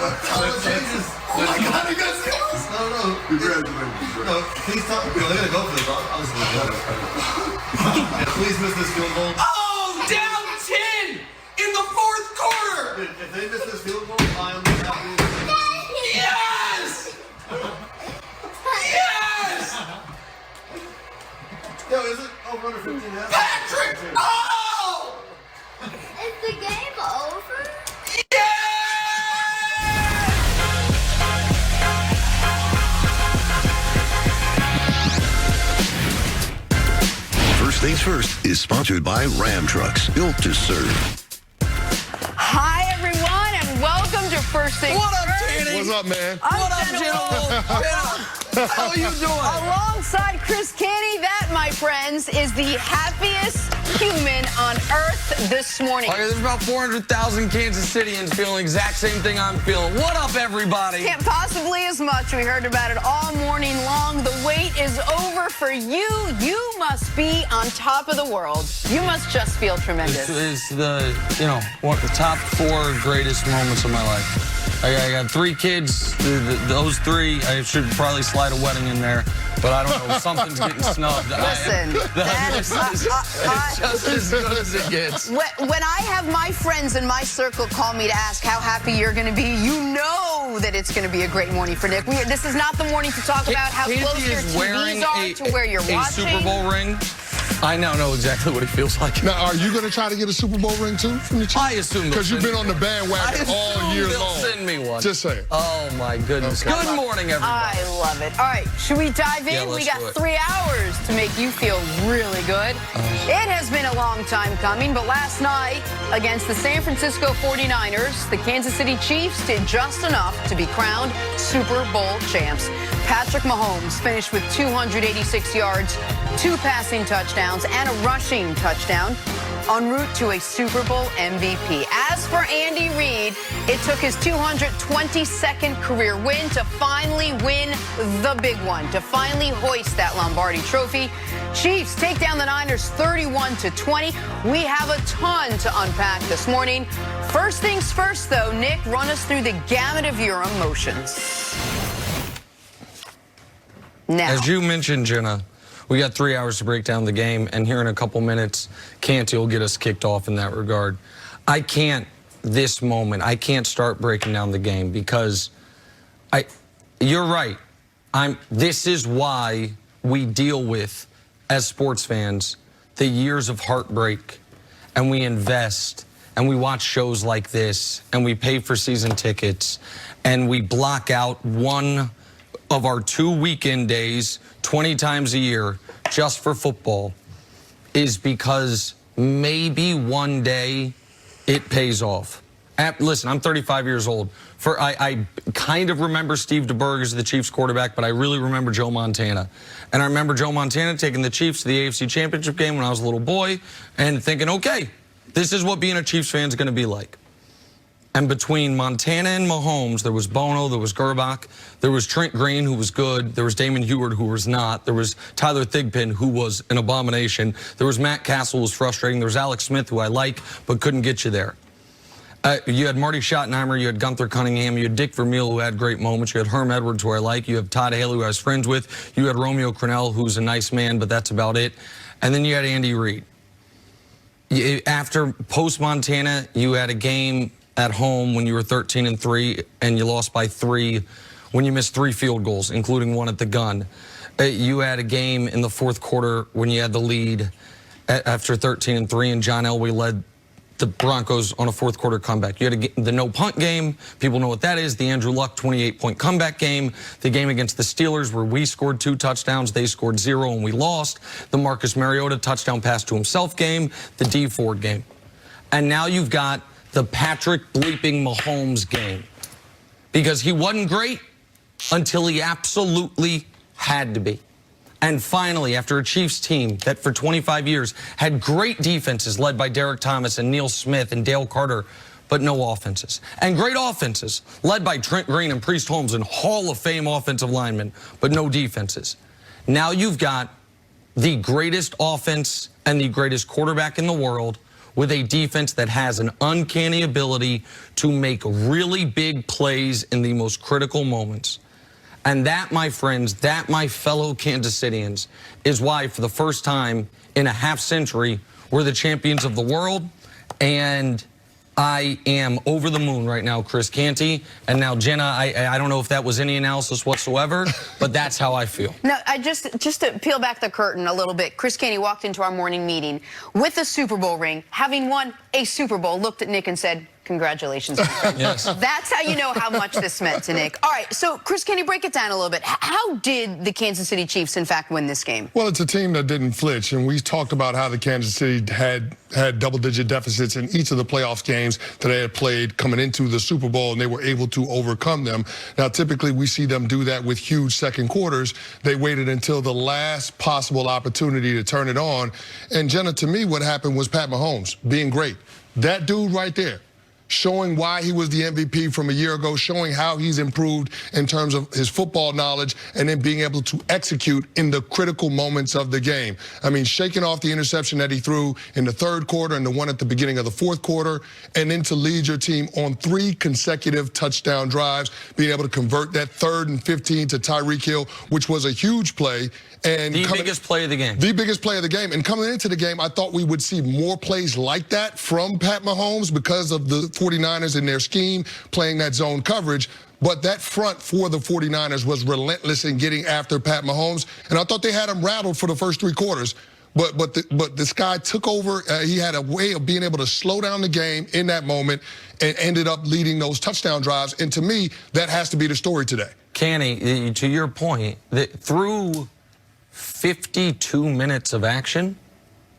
Jesus. Oh my God, you guys see this? No. Congratulations. No, please tell me. They're going to go for this. Obviously, yeah, please miss this field goal. Oh, down 10 in the fourth quarter. If they miss this field goal, I am happy. Yes! Yes! Yo, is it over under 15 half? Patrick! Oh! Is the game over? First Things First is sponsored by Ram Trucks, built to serve. Hi, everyone, and welcome to First Things What up, First. Danny? What's up, man? What up, Jenna? How are you doing? Alongside Chris Canny, that, my friends, is the happiest human on earth this morning. Okay, there's about 400,000 Kansas Cityans feeling the exact same thing I'm feeling. What up, everybody? Can't possibly as much. We heard about it all morning long. The wait is over for you. You must be on top of the world. You must just feel tremendous. It's the, one of the top 4 greatest moments of my life. I got 3 kids. Those 3, I should probably slide a wedding in there, but I don't know. Something's getting snubbed. Listen, It's just as good as it gets. When I have my friends in my circle call me to ask how happy you're going to be, you know that it's going to be a great morning for Nick. This is not the morning to talk about how close your TVs are to where you're watching. A Super Bowl ring. I now know exactly what he feels like. Now, are you going to try to get a Super Bowl ring, too, from the Chiefs? I assume because you've been on the bandwagon all year they'll long. Send me one. Just saying. Oh, my goodness. Okay. Good morning, everybody. I love it. All right, should we dive in? Yeah, let's We got do it. 3 hours to make you feel really good. It has been a long time coming, but last night against the San Francisco 49ers, the Kansas City Chiefs did just enough to be crowned Super Bowl champs. Patrick Mahomes finished with 286 yards, 2 passing touchdowns, and a rushing touchdown, en route to a Super Bowl MVP. As for Andy Reid, it took his 222nd career win to finally win the big one, to finally hoist that Lombardi trophy. Chiefs take down the Niners 31-20. We have a ton to unpack this morning. First things first, though, Nick, run us through the gamut of your emotions. Now. As you mentioned, Jenna, we got 3 hours to break down the game, and here in a couple minutes, Canty will get us kicked off in that regard. I can't start breaking down the game because you're right. This is why we deal with, as sports fans, the years of heartbreak, and we invest, and we watch shows like this, and we pay for season tickets, and we block out one of our 2 weekend days 20 times a year just for football, is because maybe one day it pays off. Listen, I'm 35 years old. I kind of remember Steve DeBerg as the Chiefs quarterback, but I really remember Joe Montana. And I remember Joe Montana taking the Chiefs to the AFC Championship game when I was a little boy and thinking, okay, this is what being a Chiefs fan is going to be like. And between Montana and Mahomes, there was Bono, there was Gerbach, there was Trent Green, who was good, there was Damon Heward, who was not, there was Tyler Thigpen, who was an abomination, there was Matt Castle, who was frustrating, there was Alex Smith, who I like, but couldn't get you there. You had Marty Schottenheimer, you had Gunther Cunningham, you had Dick Vermeil, who had great moments, you had Herm Edwards, who I like, you have Todd Haley, who I was friends with, you had Romeo Crennel, who's a nice man, but that's about it. And then you had Andy Reid. After post-Montana, you had a game at home when you were 13-3 and you lost by 3 when you missed 3 field goals, including 1 at the gun. You had a game in the fourth quarter when you had the lead after 13-3 and John Elway led the Broncos on a fourth quarter comeback. You had the no punt game. People know what that is. The Andrew Luck 28-point comeback game. The game against the Steelers where we scored 2 touchdowns. They scored 0 and we lost. The Marcus Mariota touchdown pass to himself game. The D Ford game. And now you've got the Patrick bleeping Mahomes game. Because he wasn't great until he absolutely had to be. And finally, after a Chiefs team that for 25 years had great defenses led by Derek Thomas and Neil Smith and Dale Carter, but no offenses. And great offenses led by Trent Green and Priest Holmes and Hall of Fame offensive linemen, but no defenses. Now you've got the greatest offense and the greatest quarterback in the world with a defense that has an uncanny ability to make really big plays in the most critical moments. And that, my friends, that, my fellow Kansas Cityans, is why for the first time in a half century, we're the champions of the world. And I am over the moon right now, Chris Canty. And now, Jenna, I don't know if that was any analysis whatsoever, but that's how I feel. No, just to peel back the curtain a little bit, Chris Canty walked into our morning meeting with a Super Bowl ring, having won a Super Bowl, looked at Nick and said, congratulations. Yes. That's how you know how much this meant to Nick. All right, so Chris, can you break it down a little bit? How did the Kansas City Chiefs, in fact, win this game? Well, it's a team that didn't flinch, and we talked about how the Kansas City had double-digit deficits in each of the playoffs games that they had played coming into the Super Bowl, and they were able to overcome them. Now, typically, we see them do that with huge second quarters. They waited until the last possible opportunity to turn it on. And, Jenna, to me, what happened was Pat Mahomes being great. That dude right there, showing why he was the MVP from a year ago, showing how he's improved in terms of his football knowledge, and then being able to execute in the critical moments of the game. I mean, shaking off the interception that he threw in the third quarter and the one at the beginning of the fourth quarter, and then to lead your team on 3 consecutive touchdown drives, being able to convert that 3rd and 15 to Tyreek Hill, which was a huge play. And the biggest play of the game. The biggest play of the game. And coming into the game, I thought we would see more plays like that from Pat Mahomes because of the 49ers in their scheme, playing that zone coverage. But that front for the 49ers was relentless in getting after Pat Mahomes. And I thought they had him rattled for the first 3 quarters. But this guy took over. He had a way of being able to slow down the game in that moment and ended up leading those touchdown drives. And to me, that has to be the story today. Canny, to your point, through 52 minutes of action,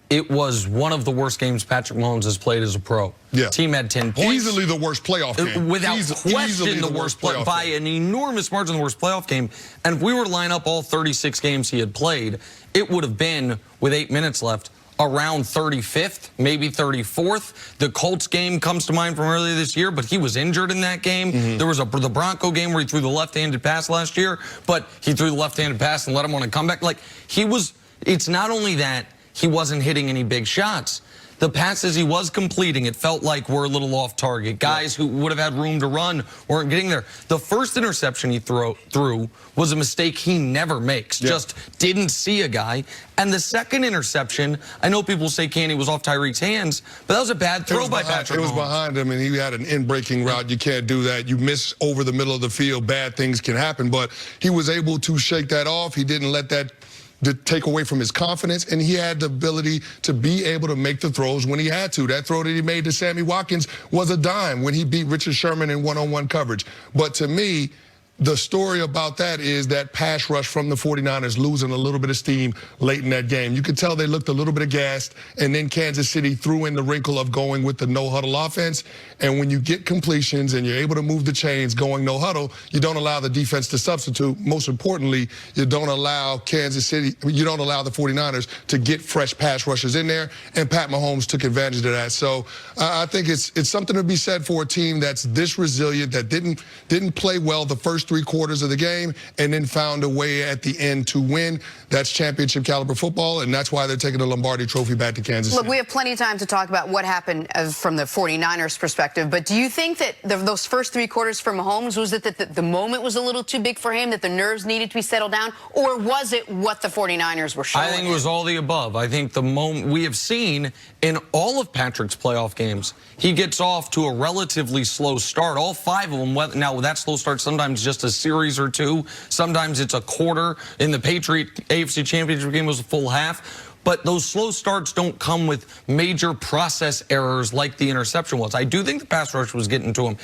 it was one of the worst games Patrick Mahomes has played as a pro. Yeah. Team had 10 points. Easily the worst playoff game. Without question, the worst playoff by an enormous margin, the worst playoff game. And if we were to line up all 36 games he had played, it would have been, with 8 minutes left, around 35th, maybe 34th. The Colts game comes to mind from earlier this year, but he was injured in that game. There was the Bronco game where he threw the left-handed pass last year, but he threw the left-handed pass and let him on a comeback. Like, it's not only that he wasn't hitting any big shots. The passes he was completing, it felt like were a little off target. Guys who would have had room to run weren't getting there. The first interception he threw was a mistake he never makes. Just didn't see a guy. And the second interception, I know people say Candy was off Tyreek's hands, but that was a bad throw by Patrick Mahomes. It was behind him, and he had an in-breaking route. You can't do that. You miss over the middle of the field, bad things can happen. But he was able to shake that off. He didn't let that to take away from his confidence, and he had the ability to be able to make the throws when he had to. That throw that he made to Sammy Watkins was a dime when he beat Richard Sherman in one-on-one coverage. But to me, the story about that is that pass rush from the 49ers losing a little bit of steam late in that game. You could tell they looked a little bit aghast, and then Kansas City threw in the wrinkle of going with the no-huddle offense. And when you get completions and you're able to move the chains going no-huddle, you don't allow the defense to substitute. Most importantly, you don't allow you don't allow the 49ers to get fresh pass rushers in there, and Pat Mahomes took advantage of that. So I think it's something to be said for a team that's this resilient, that didn't play well the first 3 quarters of the game, and then found a way at the end to win. That's championship caliber football, and that's why they're taking the Lombardi Trophy back to Kansas City. Look, we have plenty of time to talk about what happened from the 49ers perspective, but do you think that those first 3 quarters for Mahomes, was it that the moment was a little too big for him, that the nerves needed to be settled down, or was it what the 49ers were showing? I think it was all the above. I think the moment we have seen in all of Patrick's playoff games, he gets off to a relatively slow start. All 5 of them, now that slow start sometimes just a series or 2, sometimes it's a quarter. In the Patriot AFC Championship game, it was a full half. But those slow starts don't come with major process errors like the interception was. I do think the pass rush was getting to him.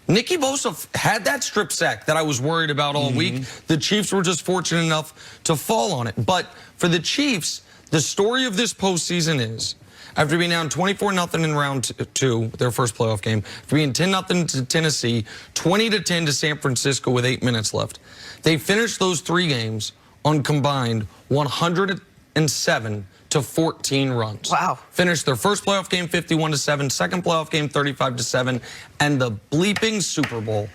Nicky Bosa had that strip sack that I was worried about all week. The Chiefs were just fortunate enough to fall on it. But for the Chiefs, the story of this postseason is, after being down 24-0 in round 2, their first playoff game, after being 10-0 to Tennessee, 20-10 to San Francisco with 8 minutes left, they finished those 3 games on combined 107 to 14 runs. Wow. Finished their first playoff game 51-7, second playoff game 35-7, and the bleeping Super Bowl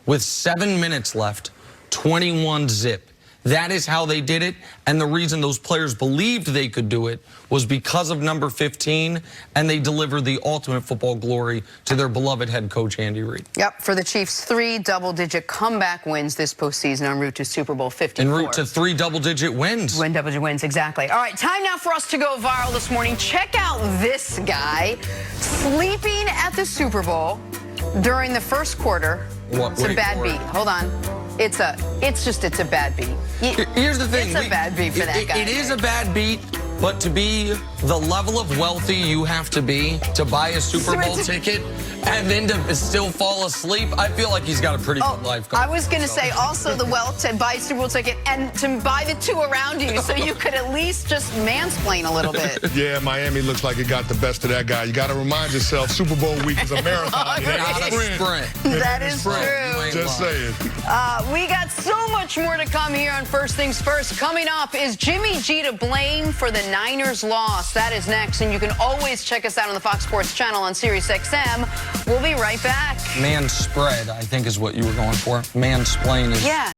with 7 minutes left, 21-zip. That is how they did it, and the reason those players believed they could do it was because of number 15, and they delivered the ultimate football glory to their beloved head coach, Andy Reid. Yep, for the Chiefs, 3 double-digit comeback wins this postseason en route to Super Bowl 54. En route to 3 double-digit wins. Double-digit wins, exactly. All right, time now for us to go viral this morning. Check out this guy sleeping at the Super Bowl during the first quarter. It's a bad beat. Hold on. It's a bad beat. Here's the thing. It's a bad beat for that guy. It is a bad beat, but to be the level of wealthy you have to be to buy a Super Bowl ticket and then to still fall asleep, I feel like he's got a pretty good life going. I was going to say also the wealth to buy a Super Bowl ticket and to buy the 2 around you so you could at least just mansplain a little bit. Yeah, Miami looks like it got the best of that guy. You got to remind yourself, Super Bowl week is a marathon. Not a sprint. That is true. Just saying. We got so much more to come here on First Things First. Coming up, is Jimmy G to blame for the Niners' loss? That is next, and you can always check us out on the Fox Sports channel on Sirius XM. We'll be right back. Man spread, I think, is what you were going for. Man-splain is... Yeah.